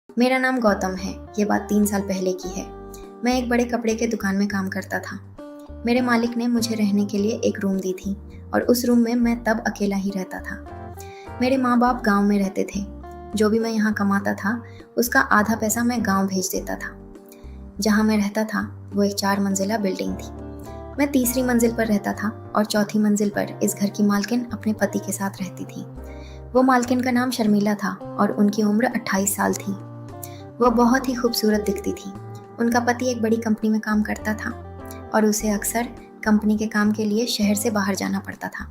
मेरा नाम गौतम है। ये बात 3 साल पहले की है। मैं एक बड़े कपड़े के दुकान में काम करता था। मेरे मालिक ने मुझे रहने के लिए एक रूम दी थी और उस रूम में मैं तब अकेला ही रहता था। मेरे माँ बाप गांव में रहते थे। जो भी मैं यहाँ कमाता था उसका आधा पैसा मैं गांव भेज देता था। जहाँ मैं रहता था वो एक 4 मंजिला बिल्डिंग थी। मैं तीसरी मंजिल पर रहता था और चौथी मंजिल पर इस घर की मालकिन अपने पति के साथ रहती थी। वो मालकिन का नाम शर्मिला था और उनकी उम्र 28 साल थी। वो बहुत ही खूबसूरत दिखती थी। उनका पति एक बड़ी कंपनी में काम करता था और उसे अक्सर कंपनी के काम के लिए शहर से बाहर जाना पड़ता था।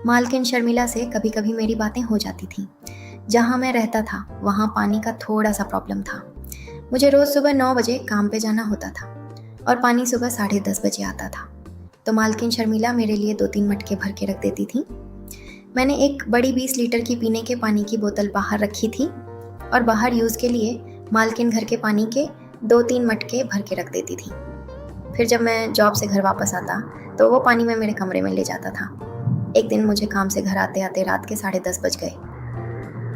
मालकिन शर्मिला से कभी कभी मेरी बातें हो जाती थीं। जहाँ मैं रहता था वहाँ पानी का थोड़ा सा प्रॉब्लम था। मुझे रोज़ सुबह 9 बजे काम पे जाना होता था और पानी सुबह 10:30 बजे आता था। तो मालकिन शर्मिला मेरे लिए 2-3 मटके भर के रख देती थी। मैंने एक बड़ी 20 लीटर की पीने के पानी की बोतल बाहर रखी थी और बाहर यूज़ के लिए मालकिन घर के पानी के 2-3 मटके भर के रख देती थी। फिर जब मैं जॉब से घर वापस आता तो वो पानी मैं मेरे कमरे में ले जाता था। एक दिन मुझे काम से घर आते आते रात के 10:30 बज गए।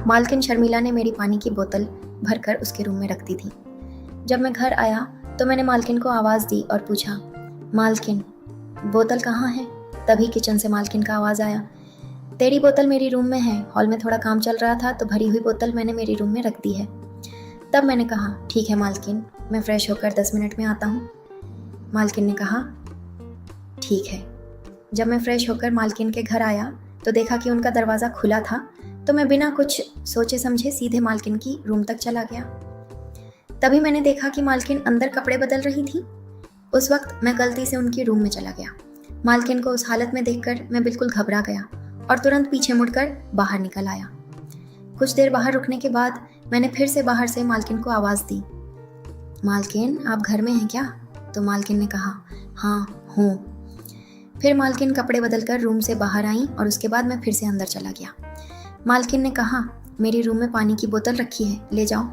मालकिन शर्मिला ने मेरी पानी की बोतल भरकर उसके रूम में रख दी थी। जब मैं घर आया तो मैंने मालकिन को आवाज़ दी और पूछा, मालकिन बोतल कहाँ है? तभी किचन से मालकिन का आवाज़ आया, तेरी बोतल मेरी रूम में है। हॉल में थोड़ा काम चल रहा था तो भरी हुई बोतल मैंने मेरी रूम में रख दी है। तब मैंने कहा, ठीक है मालकिन, मैं फ्रेश होकर 10 मिनट में आता हूँ। मालकिन ने कहा, ठीक है। जब मैं फ्रेश होकर मालकिन के घर आया तो देखा कि उनका दरवाज़ा खुला था, तो मैं बिना कुछ सोचे समझे सीधे मालकिन की रूम तक चला गया। तभी मैंने देखा कि मालकिन अंदर कपड़े बदल रही थी। उस वक्त मैं गलती से उनकी रूम में चला गया। मालकिन को उस हालत में देखकर मैं बिल्कुल घबरा गया और तुरंत पीछे मुड़कर बाहर निकल आया। कुछ देर बाहर रुकने के बाद मैंने फिर से बाहर से मालकिन को आवाज़ दी, मालकिन आप घर में हैं क्या? तो मालकिन ने कहा, हाँ हूँ। फिर मालकिन कपड़े बदलकर रूम से बाहर आई और उसके बाद मैं फिर से अंदर चला गया। मालकिन ने कहा, मेरी रूम में पानी की बोतल रखी है, ले जाओ।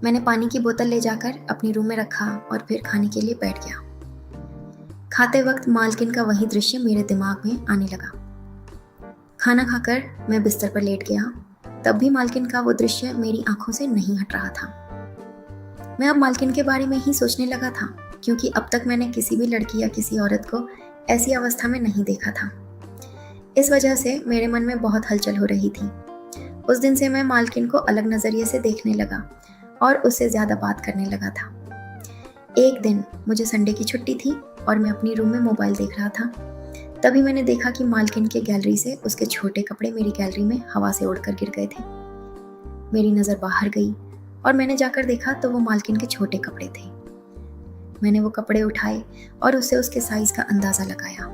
मैंने पानी की बोतल ले जाकर अपनी रूम में रखा और फिर खाने के लिए बैठ गया। खाते वक्त मालकिन का वही दृश्य मेरे दिमाग में आने लगा। खाना खाकर मैं बिस्तर पर लेट गया। तब भी मालकिन का वो दृश्य मेरी आंखों से नहीं हट रहा था। मैं अब मालकिन के बारे में ही सोचने लगा था, क्योंकि अब तक मैंने किसी भी लड़की या किसी औरत को ऐसी अवस्था में नहीं देखा था। इस वजह से मेरे मन में बहुत हलचल हो रही थी। उस दिन से मैं मालकिन को अलग नज़रिए से देखने लगा और उससे ज़्यादा बात करने लगा था। एक दिन मुझे संडे की छुट्टी थी और मैं अपनी रूम में मोबाइल देख रहा था। तभी मैंने देखा कि मालकिन के गैलरी से उसके छोटे कपड़े मेरी गैलरी में हवा से उड़कर गिर गए थे। मेरी नज़र बाहर गई और मैंने जाकर देखा तो वो मालकिन के छोटे कपड़े थे। मैंने वो कपड़े उठाए और उससे उसके साइज का अंदाज़ा लगाया।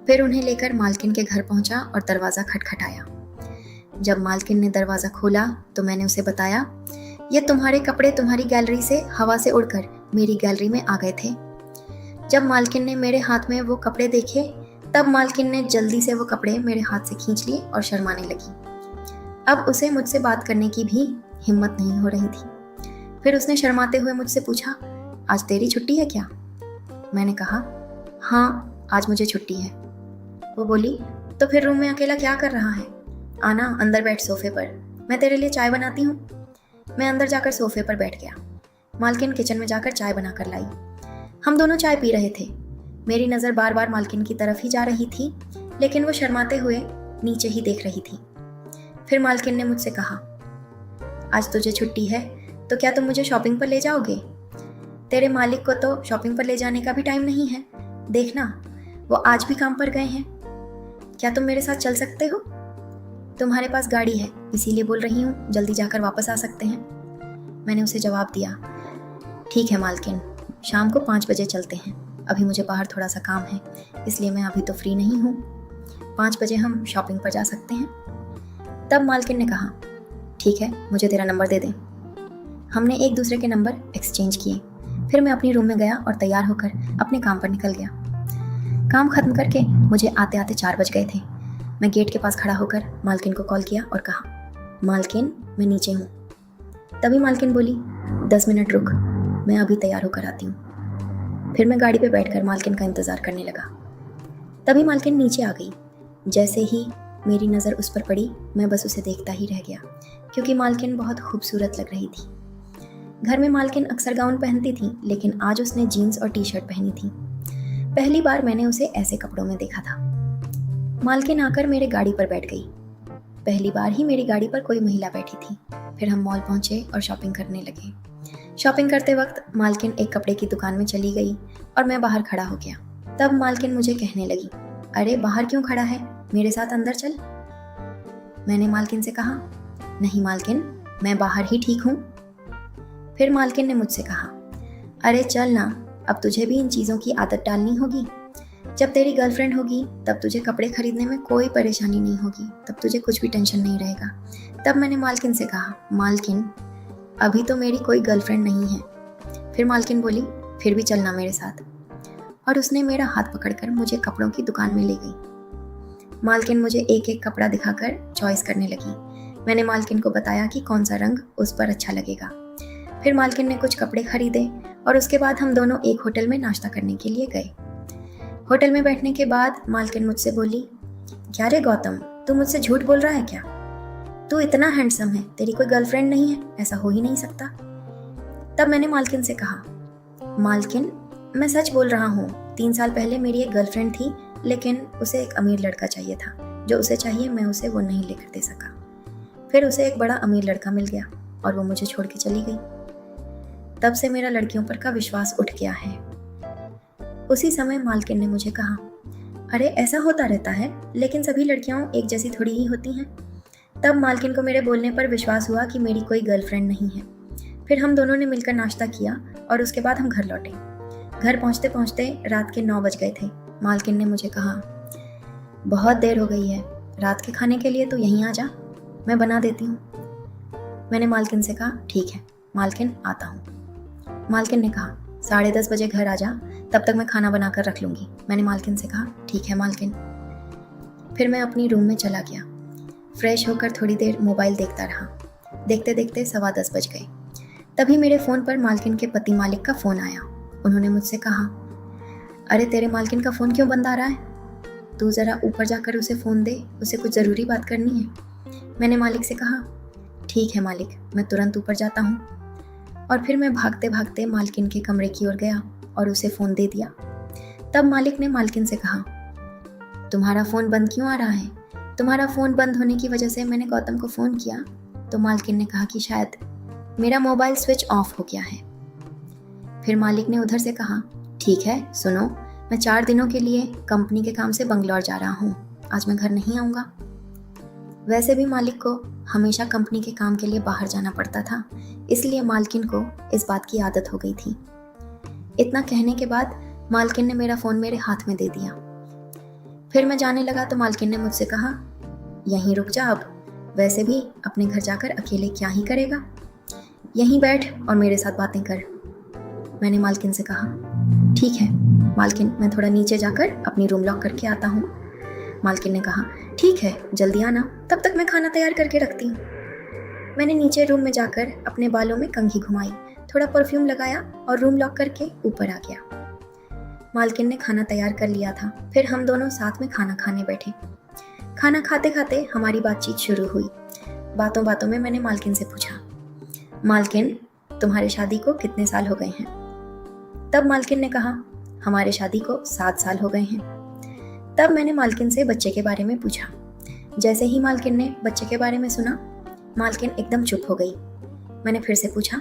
फिर उन्हें लेकर मालकिन के घर पहुंचा और दरवाज़ा खटखटाया। जब मालकिन ने दरवाज़ा खोला तो मैंने उसे बताया, ये तुम्हारे कपड़े तुम्हारी गैलरी से हवा से उड़कर मेरी गैलरी में आ गए थे। जब मालकिन ने मेरे हाथ में वो कपड़े देखे तब मालकिन ने जल्दी से वो कपड़े मेरे हाथ से खींच लिए और शर्माने लगी। अब उसे मुझसे बात करने की भी हिम्मत नहीं हो रही थी। फिर उसने शर्माते हुए मुझसे पूछा, आज तेरी छुट्टी है क्या? मैंने कहा, हाँ आज मुझे छुट्टी है। वो बोली, तो फिर रूम में अकेला क्या कर रहा है? आना अंदर बैठ सोफे पर, मैं तेरे लिए चाय बनाती हूँ। मैं अंदर जाकर सोफे पर बैठ गया। मालकिन किचन में जाकर चाय बनाकर लाई। हम दोनों चाय पी रहे थे। मेरी नज़र बार बार मालकिन की तरफ ही जा रही थी, लेकिन वो शर्माते हुए नीचे ही देख रही थी। फिर मालकिन ने मुझसे कहा, आज तुझे छुट्टी है तो क्या तुम मुझे शॉपिंग पर ले जाओगे? तेरे मालिक को तो शॉपिंग पर ले जाने का भी टाइम नहीं है। देखना, वो आज भी काम पर गए हैं। क्या तुम मेरे साथ चल सकते हो? तुम्हारे पास गाड़ी है इसीलिए बोल रही हूँ, जल्दी जाकर वापस आ सकते हैं। मैंने उसे जवाब दिया, ठीक है मालकिन, शाम को 5 बजे चलते हैं। अभी मुझे बाहर थोड़ा सा काम है, इसलिए मैं अभी तो फ्री नहीं हूँ। 5 बजे हम शॉपिंग पर जा सकते हैं। तब मालकिन ने कहा, ठीक है, मुझे तेरा नंबर दे दे। हमने एक दूसरे के नंबर एक्सचेंज किए। फिर मैं अपनी रूम में गया और तैयार होकर अपने काम पर निकल गया। काम खत्म करके मुझे आते आते 4 बज गए थे। मैं गेट के पास खड़ा होकर मालकिन को कॉल किया और कहा, मालकिन मैं नीचे हूँ। तभी मालकिन बोली, 10 मिनट रुक, मैं अभी तैयार होकर आती हूँ। फिर मैं गाड़ी पे बैठकर मालकिन का इंतज़ार करने लगा। तभी मालकिन नीचे आ गई। जैसे ही मेरी नज़र उस पर पड़ी मैं बस उसे देखता ही रह गया, क्योंकि मालकिन बहुत खूबसूरत लग रही थी। घर में मालकिन अक्सर गाउन पहनती थी, लेकिन आज उसने जीन्स और टी शर्ट पहनी थी। पहली बार मैंने उसे ऐसे कपड़ों में देखा था। मालकिन आकर मेरे गाड़ी पर बैठ गई। पहली बार ही मेरी गाड़ी पर कोई महिला बैठी थी। फिर हम मॉल पहुंचे और शॉपिंग करने लगे। शॉपिंग करते वक्त मालकिन एक कपड़े की दुकान में चली गई और मैं बाहर खड़ा हो गया। तब मालकिन मुझे कहने लगी, अरे बाहर क्यों खड़ा है, मेरे साथ अंदर चल। मैंने मालकिन से कहा, नहीं मालकिन, मैं बाहर ही ठीक हूँ। फिर मालकिन ने मुझसे कहा, अरे चल ना, अब तुझे भी इन चीज़ों की आदत डालनी होगी। जब तेरी गर्लफ्रेंड होगी तब तुझे कपड़े खरीदने में कोई परेशानी नहीं होगी, तब तुझे कुछ भी टेंशन नहीं रहेगा। तब मैंने मालकिन से कहा, मालकिन अभी तो मेरी कोई गर्लफ्रेंड नहीं है। फिर मालकिन बोली, फिर भी चलना मेरे साथ। और उसने मेरा हाथ पकड़कर मुझे कपड़ों की दुकान में ले गई। मालकिन मुझे एक एक कपड़ा दिखाकर चॉइस करने लगी। मैंने मालकिन को बताया कि कौन सा रंग उस पर अच्छा लगेगा। फिर मालकिन ने कुछ कपड़े खरीदे और उसके बाद हम दोनों एक होटल में नाश्ता करने के लिए गए। होटल में बैठने के बाद मालकिन मुझसे बोली, क्या रे गौतम, तू मुझसे झूठ बोल रहा है क्या? तू इतना हैंडसम है, तेरी कोई गर्लफ्रेंड नहीं है, ऐसा हो ही नहीं सकता। तब मैंने मालकिन से कहा, मालकिन मैं सच बोल रहा हूँ, 3 साल पहले मेरी एक गर्लफ्रेंड थी, लेकिन उसे एक अमीर लड़का चाहिए था। जो उसे चाहिए मैं उसे वो नहीं लेकर दे सका। फिर उसे एक बड़ा अमीर लड़का मिल गया और वो मुझे छोड़ के चली गई। तब से मेरा लड़कियों पर का विश्वास उठ गया है। उसी समय मालकिन ने मुझे कहा, अरे ऐसा होता रहता है, लेकिन सभी लड़कियां एक जैसी थोड़ी ही होती हैं। तब मालकिन को मेरे बोलने पर विश्वास हुआ कि मेरी कोई गर्लफ्रेंड नहीं है। फिर हम दोनों ने मिलकर नाश्ता किया और उसके बाद हम घर लौटे। घर पहुंचते पहुंचते रात के 9 बज गए थे। मालकिन ने मुझे कहा, बहुत देर हो गई है, रात के खाने के लिए तो यहीं आ जा, मैं बना देती हूँ। मैंने मालकिन से कहा, ठीक है मालकिन, आता हूँ। मालकिन ने कहा, 10:30 बजे घर आ जा, तब तक मैं खाना बनाकर रख लूँगी। मैंने मालकिन से कहा, ठीक है मालकिन। फिर मैं अपनी रूम में चला गया। फ्रेश होकर थोड़ी देर मोबाइल देखता रहा। देखते देखते 10:15 बज गए। तभी मेरे फ़ोन पर मालकिन के पति मालिक का फ़ोन आया। उन्होंने मुझसे कहा, अरे तेरे मालकिन का फ़ोन क्यों बंद आ रहा है? तू ज़रा ऊपर जाकर उसे फ़ोन दे, उसे कुछ ज़रूरी बात करनी है। मैंने मालिक से कहा, ठीक है मालिक, मैं तुरंत ऊपर जाता हूँ। और फिर मैं भागते भागते मालकिन के कमरे की ओर गया और उसे फ़ोन दे दिया। तब मालिक ने मालकिन से कहा, तुम्हारा फ़ोन बंद क्यों आ रहा है? तुम्हारा फ़ोन बंद होने की वजह से मैंने गौतम को फ़ोन किया तो मालकिन ने कहा कि शायद मेरा मोबाइल स्विच ऑफ हो गया है। फिर मालिक ने उधर से कहा, ठीक है सुनो, मैं 4 दिनों के लिए कंपनी के काम से बंगलौर जा रहा हूँ, आज मैं घर नहीं आऊँगा। वैसे भी मालिक को हमेशा कंपनी के काम के लिए बाहर जाना पड़ता था, इसलिए मालकिन को इस बात की आदत हो गई थी। इतना कहने के बाद मालकिन ने मेरा फ़ोन मेरे हाथ में दे दिया। फिर मैं जाने लगा तो मालकिन ने मुझसे कहा, यहीं रुक जा अब, वैसे भी अपने घर जाकर अकेले क्या ही करेगा, यहीं बैठ और मेरे साथ बातें कर। मैंने मालकिन से कहा, ठीक है मालकिन, मैं थोड़ा नीचे जाकर अपनी रूम लॉक करके आता हूँ। मालकिन ने कहा, ठीक है जल्दी आना, तब तक मैं खाना तैयार करके रखती हूँ। मैंने नीचे रूम में जाकर अपने बालों में कंघी घुमाई, थोड़ा परफ्यूम लगाया और रूम लॉक करके ऊपर आ गया। मालकिन ने खाना तैयार कर लिया था। फिर हम दोनों साथ में खाना खाने बैठे। खाना खाते खाते हमारी बातचीत शुरू हुई। बातों बातों में मैंने मालकिन से पूछा, मालकिन तुम्हारी शादी को कितने साल हो गए हैं? तब मालकिन ने कहा, हमारे शादी को 7 साल हो गए हैं। तब मैंने मालकिन से बच्चे के बारे में पूछा। जैसे ही मालकिन ने बच्चे के बारे में सुना, मालकिन एकदम चुप हो गई। मैंने फिर से पूछा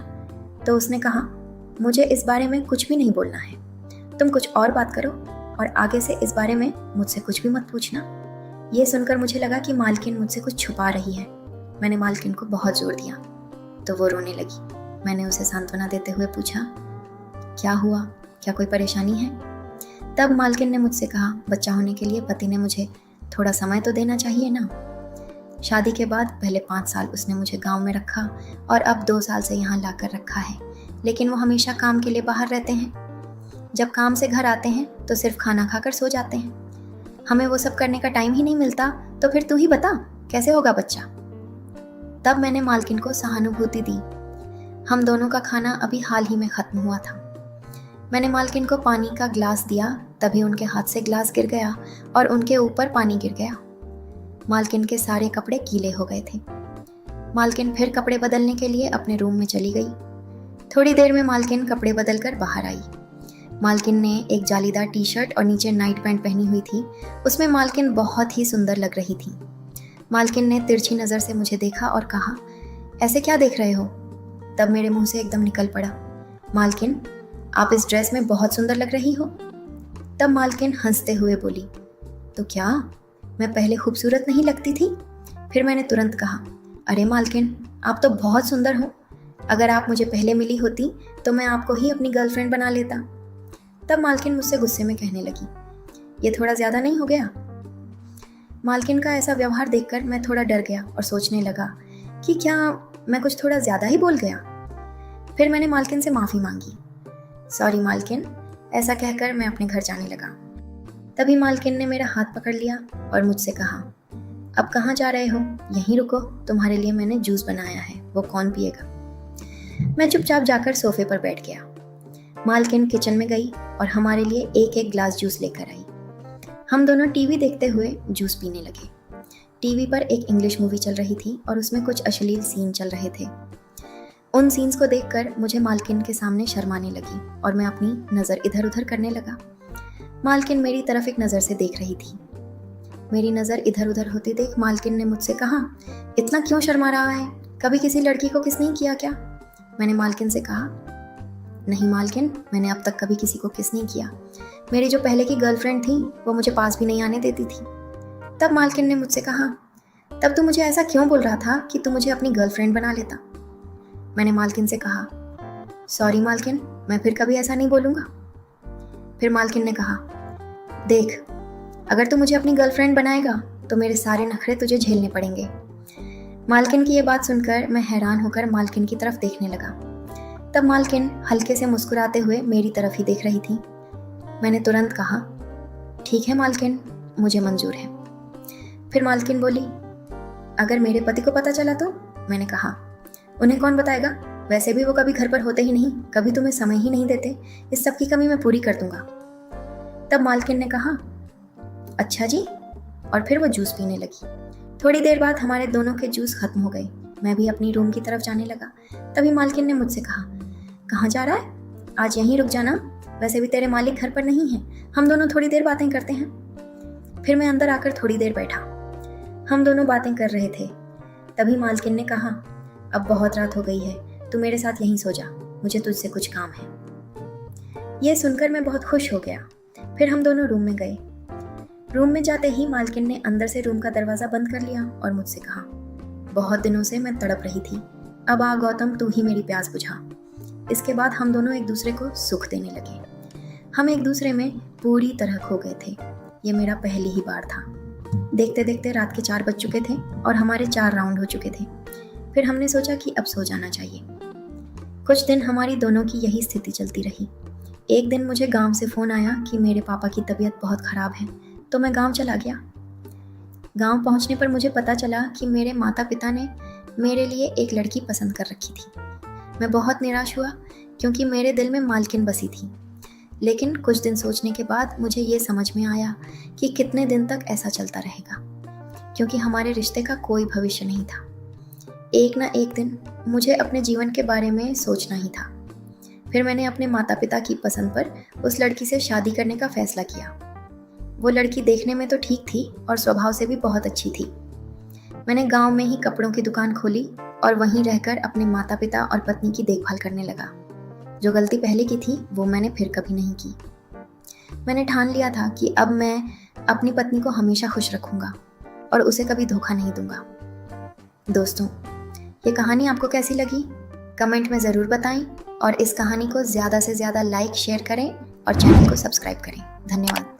तो उसने कहा, मुझे इस बारे में कुछ भी नहीं बोलना है, तुम कुछ और बात करो और आगे से इस बारे में मुझसे कुछ भी मत पूछना। ये सुनकर मुझे लगा कि मालकिन मुझसे कुछ छुपा रही है। मैंने मालकिन को बहुत जोर दिया तो वो रोने लगी। मैंने उसे सांत्वना देते हुए पूछा, क्या हुआ, क्या कोई परेशानी है? तब मालकिन ने मुझसे कहा, बच्चा होने के लिए पति ने मुझे थोड़ा समय तो देना चाहिए ना। शादी के बाद पहले 5 साल उसने मुझे गांव में रखा और अब 2 साल से यहाँ लाकर रखा है, लेकिन वो हमेशा काम के लिए बाहर रहते हैं। जब काम से घर आते हैं तो सिर्फ खाना खाकर सो जाते हैं। हमें वो सब करने का टाइम ही नहीं मिलता, तो फिर तू ही बता कैसे होगा बच्चा। तब मैंने मालकिन को सहानुभूति दी। हम दोनों का खाना अभी हाल ही में ख़त्म हुआ था। मैंने मालकिन को पानी का ग्लास दिया, तभी उनके हाथ से ग्लास गिर गया और उनके ऊपर पानी गिर गया। मालकिन के सारे कपड़े गीले हो गए थे। मालकिन फिर कपड़े बदलने के लिए अपने रूम में चली गई। थोड़ी देर में मालकिन कपड़े बदल कर बाहर आई। मालकिन ने एक जालीदार टी शर्ट और नीचे नाइट पैंट पहनी हुई थी। उसमें मालकिन बहुत ही सुंदर लग रही थी। मालकिन ने तिरछी नज़र से मुझे देखा और कहा, ऐसे क्या देख रहे हो? तब मेरे मुंह से एकदम निकल पड़ा, मालकिन आप इस ड्रेस में बहुत सुंदर लग रही हो। तब मालकिन हंसते हुए बोली, तो क्या मैं पहले खूबसूरत नहीं लगती थी? फिर मैंने तुरंत कहा, अरे मालकिन आप तो बहुत सुंदर हो। अगर आप मुझे पहले मिली होती तो मैं आपको ही अपनी गर्लफ्रेंड बना लेता। तब मालकिन मुझसे गुस्से में कहने लगी, ये थोड़ा ज़्यादा नहीं हो गया? मालकिन का ऐसा व्यवहार देखकर मैं थोड़ा डर गया और सोचने लगा कि क्या मैं कुछ थोड़ा ज़्यादा ही बोल गया। फिर मैंने मालकिन से माफ़ी मांगी। सॉरी मालकिन, ऐसा कहकर मैं अपने घर जाने लगा। तभी मालकिन ने मेरा हाथ पकड़ लिया और मुझसे कहा, अब कहाँ जा रहे हो? यहीं रुको, तुम्हारे लिए मैंने जूस बनाया है, वो कौन पिएगा? मैं चुपचाप जाकर सोफे पर बैठ गया। मालकिन किचन में गई और हमारे लिए एक एक ग्लास जूस लेकर आई। हम दोनों टीवी देखते हुए जूस पीने लगे। टीवी पर एक इंग्लिश मूवी चल रही थी और उसमें कुछ अश्लील सीन चल रहे थे। उन सीन्स को देखकर मुझे मालकिन के सामने शर्माने लगी और मैं अपनी नज़र इधर उधर करने लगा। मालकिन मेरी तरफ एक नज़र से देख रही थी। मेरी नज़र इधर उधर होती देख मालकिन ने मुझसे कहा, इतना क्यों शर्मा रहा है? कभी किसी लड़की को किस नहीं किया क्या? मैंने मालकिन से कहा, नहीं मालकिन, मैंने अब तक कभी किसी को किस नहीं किया। मेरी जो पहले की गर्लफ्रेंड थी वो मुझे पास भी नहीं आने देती थी। तब मालकिन ने मुझसे कहा, तब तू मुझे ऐसा क्यों बोल रहा था कि तू मुझे अपनी गर्लफ्रेंड बना लेता? मैंने मालकिन से कहा, सॉरी मालकिन, मैं फिर कभी ऐसा नहीं बोलूँगा। फिर मालकिन ने कहा, देख, अगर तू मुझे अपनी गर्लफ्रेंड बनाएगा तो मेरे सारे नखरे तुझे झेलने पड़ेंगे। मालकिन की ये बात सुनकर मैं हैरान होकर मालकिन की तरफ देखने लगा। तब मालकिन हल्के से मुस्कुराते हुए मेरी तरफ ही देख रही थी। मैंने तुरंत कहा, ठीक है मालकिन, मुझे मंजूर है। फिर मालकिन बोली, अगर मेरे पति को पता चला तो? मैंने कहा, उन्हें कौन बताएगा? वैसे भी वो कभी घर पर होते ही नहीं, कभी तुम्हें समय ही नहीं देते। इस सब की कमी मैं पूरी कर दूंगा। तब मालकिन ने कहा, अच्छा जी, और फिर वो जूस पीने लगी। थोड़ी देर बाद हमारे दोनों के जूस खत्म हो गए। मैं भी अपनी रूम की तरफ जाने लगा। तभी मालकिन ने मुझसे कहा, कहाँ जा रहा है? आज यहीं रुक जाना, वैसे भी तेरे मालिक घर पर नहीं हैं, हम दोनों थोड़ी देर बातें करते हैं। फिर मैं अंदर आकर थोड़ी देर बैठा। हम दोनों बातें कर रहे थे। तभी मालकिन ने कहा, अब बहुत रात हो गई है, तू मेरे साथ यहीं सो जा, मुझे तुझसे कुछ काम है। यह सुनकर मैं बहुत खुश हो गया। फिर हम दोनों रूम में गए। रूम में जाते ही मालकिन ने अंदर से रूम का दरवाज़ा बंद कर लिया और मुझसे कहा, बहुत दिनों से मैं तड़प रही थी, अब आ गौतम, तू ही मेरी प्यास बुझा। इसके बाद हम दोनों एक दूसरे को सुख देने लगे। हम एक दूसरे में पूरी तरह खो गए थे। ये मेरा पहली ही बार था। देखते देखते रात के 4 बज चुके थे और हमारे 4 राउंड हो चुके थे। फिर हमने सोचा कि अब सो जाना चाहिए। कुछ दिन हमारी दोनों की यही स्थिति चलती रही। एक दिन मुझे गांव से फ़ोन आया कि मेरे पापा की तबीयत बहुत ख़राब है, तो मैं गांव चला गया। गांव पहुंचने पर मुझे पता चला कि मेरे माता पिता ने मेरे लिए एक लड़की पसंद कर रखी थी। मैं बहुत निराश हुआ क्योंकि मेरे दिल में मालकिन बसी थी। लेकिन कुछ दिन सोचने के बाद मुझे ये समझ में आया कि कितने दिन तक ऐसा चलता रहेगा, क्योंकि हमारे रिश्ते का कोई भविष्य नहीं था। एक ना एक दिन मुझे अपने जीवन के बारे में सोचना ही था। फिर मैंने अपने माता पिता की पसंद पर उस लड़की से शादी करने का फैसला किया। वो लड़की देखने में तो ठीक थी और स्वभाव से भी बहुत अच्छी थी। मैंने गांव में ही कपड़ों की दुकान खोली और वहीं रहकर अपने माता पिता और पत्नी की देखभाल करने लगा। जो गलती पहले की थी वो मैंने फिर कभी नहीं की। मैंने ठान लिया था कि अब मैं अपनी पत्नी को हमेशा खुश रखूंगा और उसे कभी धोखा नहीं दूंगा। दोस्तों, ये कहानी आपको कैसी लगी? कमेंट में ज़रूर बताएं और इस कहानी को ज़्यादा से ज़्यादा लाइक शेयर करें और चैनल को सब्सक्राइब करें। धन्यवाद।